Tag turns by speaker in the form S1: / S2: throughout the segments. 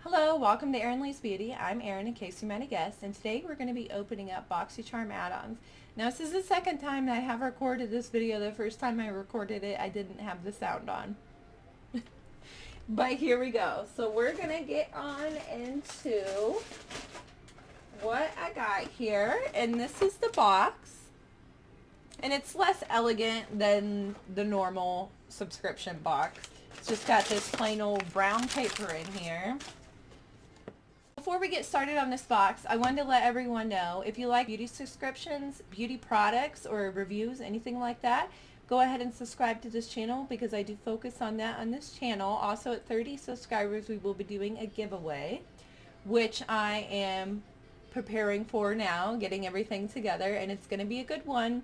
S1: Hello, welcome to Erin Lee's Beauty. I'm Erin in case you might have guessed, and today we're going to be opening up Boxycharm add-ons. Now this is the second time that I have recorded this video. The first time I recorded it, I didn't have the sound on. But here we go. So we're going to get on into what I got here, and this is the box. And it's less elegant than the normal subscription box. It's just got this plain old brown paper in here. Before we get started on this box, I wanted to let everyone know if you like beauty subscriptions, beauty products, or reviews, anything like that, go ahead and subscribe to this channel because I do focus on that on this channel. Also at 30 subscribers, we will be doing a giveaway, which I am preparing for now, getting everything together, and it's going to be a good one.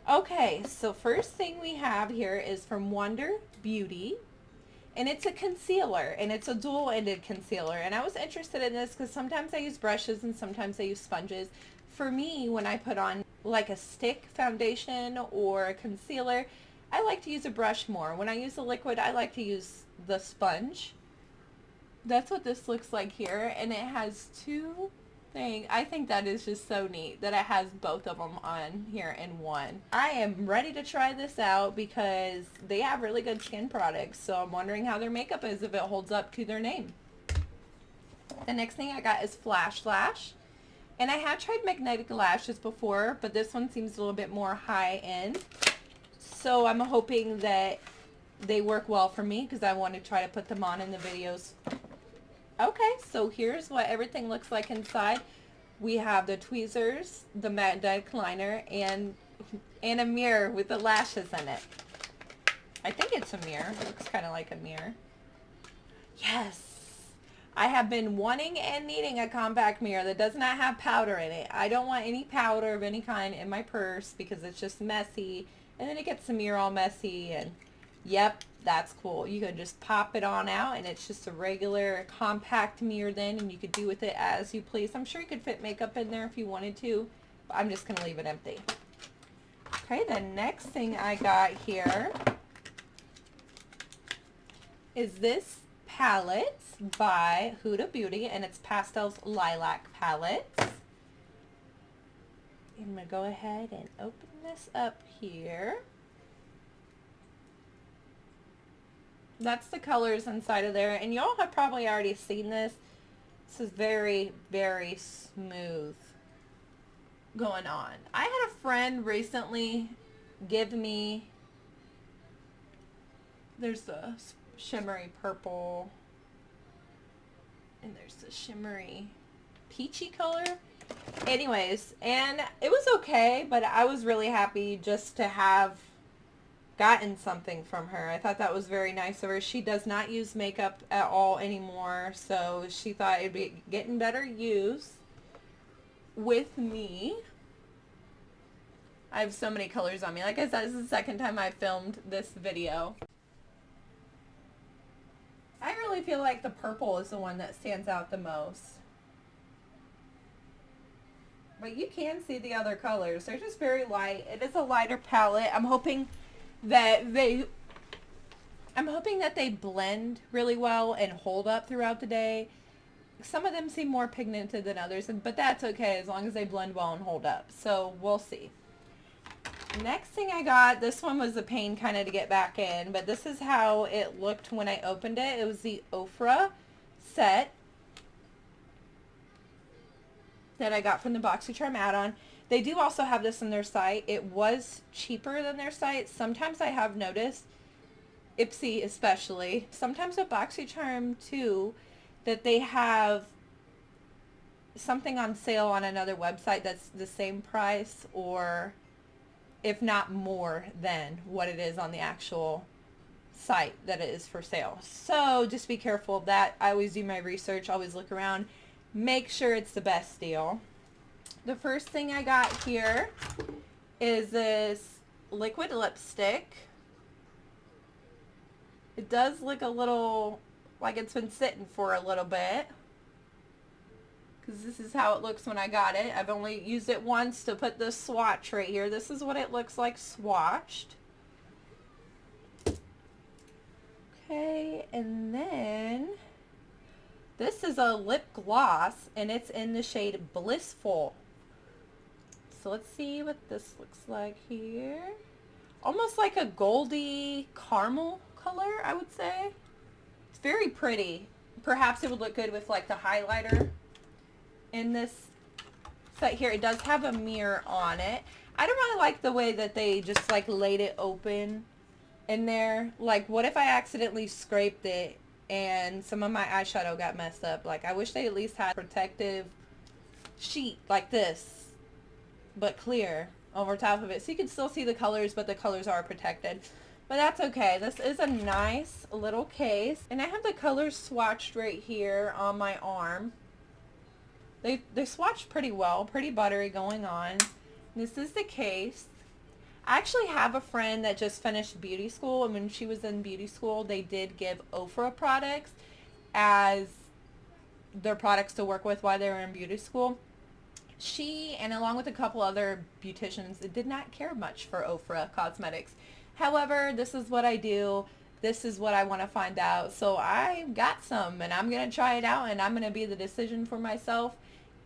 S1: Okay, so first thing we have here is from Wonder Beauty. And it's a concealer, and it's a dual-ended concealer. And I was interested in this because sometimes I use brushes and sometimes I use sponges. For me, when I put on like a stick foundation or a concealer, I like to use a brush more. When I use a liquid, I like to use the sponge. That's what this looks like here, and it has two things. I think that is just so neat that it has both of them on here in one. I am ready to try this out because they have really good skin products, so I'm wondering how their makeup is, if it holds up to their name. The next thing I got is Flashlash, and I have tried magnetic lashes before, but this one seems a little bit more high end, so I'm hoping that they work well for me because I want to try to put them on in the videos. Okay, so here's what everything looks like inside. We have the tweezers, the magnetic liner, and a mirror with the lashes in it. I think it's a mirror. It looks kind of like a mirror. Yes! I have been wanting and needing a compact mirror that does not have powder in it. I don't want any powder of any kind in my purse because it's just messy. And then it gets the mirror all messy, and yep, that's cool. You can just pop it on out and it's just a regular compact mirror then, and you could do with it as you please. I'm sure you could fit makeup in there if you wanted to, but I'm just going to leave it empty. Okay, the next thing I got here is this palette by Huda Beauty, and it's Pastels Lilac Palette. I'm going to go ahead and open this up here. That's the colors inside of there, and y'all have probably already seen this. This is very, very smooth going on. I had a friend recently give me, there's a shimmery purple, and there's the shimmery peachy color. Anyways, and it was okay, but I was really happy just to have gotten something from her. I thought that was very nice of her. She does not use makeup at all anymore, so she thought it'd be getting better use with me. I have so many colors on me. Like I said, this is the second time I filmed this video. I really feel like the purple is the one that stands out the most. But you can see the other colors. They're just very light. It is a lighter palette. I'm hoping that they blend really well and hold up throughout the day. Some of them seem more pigmented than others, but that's okay as long as they blend well and hold up. So we'll see. Next thing I got, this one was a pain kind of to get back in, but this is how it looked when I opened it. It was the Ofra set that I got from the Boxycharm add-on. They do also have this on their site. It was cheaper than their site. Sometimes I have noticed, Ipsy especially, sometimes with Boxycharm too, that they have something on sale on another website that's the same price, or if not more than what it is on the actual site that it is for sale. So just be careful of that. I always do my research, always look around, make sure it's the best deal. The first thing I got here is this liquid lipstick. It does look a little like it's been sitting for a little bit, because this is how it looks when I got it. I've only used it once to put this swatch right here. This is what it looks like swatched. Okay, and then This is a lip gloss, and it's in the shade Blissful. So let's see what this looks like here. Almost like a goldy caramel color, I would say. It's very pretty. Perhaps it would look good with like the highlighter in this set here. It does have a mirror on it. I don't really like the way that they just like laid it open in there. Like, what if I accidentally scraped it and some of my eyeshadow got messed up? Like, I wish they at least had a protective sheet like this, but clear over top of it, so you can still see the colors, but the colors are protected. But that's okay. This is a nice little case, and I have the colors swatched right here on my arm. They swatched pretty well, pretty buttery going on. This is the case. I actually have a friend that just finished beauty school, and when she was in beauty school, they did give Ofra products as their products to work with while they were in beauty school. She, and along with a couple other beauticians, did not care much for Ofra cosmetics. However, this is what I do. This is what I want to find out. So I got some, and I'm going to try it out, and I'm going to be the decision for myself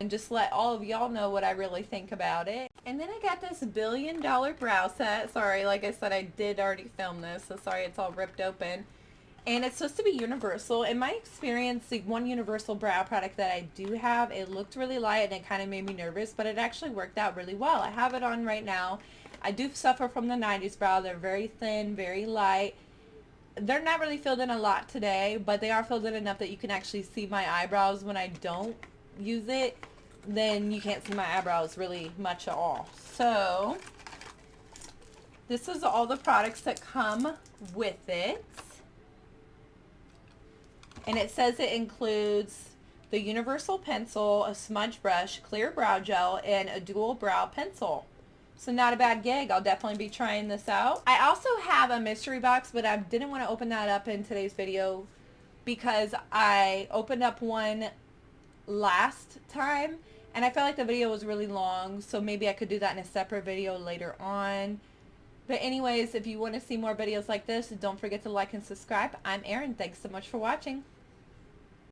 S1: and just let all of y'all know what I really think about it. And then I got this $1 billion brow set. Sorry, like I said, I did already film this, so sorry it's all ripped open. And it's supposed to be universal. In my experience, the one universal brow product that I do have, it looked really light and it kind of made me nervous, but it actually worked out really well. I have it on right now. I do suffer from the 90s brow. They're very thin, very light. They're not really filled in a lot today, but they are filled in enough that you can actually see my eyebrows when I don't use it. Then you can't see my eyebrows really much at all. So this is all the products that come with it. And it says it includes the universal pencil, a smudge brush, clear brow gel, and a dual brow pencil. So not a bad gig. I'll definitely be trying this out. I also have a mystery box, but I didn't want to open that up in today's video because I opened up one last time and I felt like the video was really long, so maybe I could do that in a separate video later on. But anyways, if you want to see more videos like this, don't forget to like and subscribe. I'm Erin. Thanks so much for watching.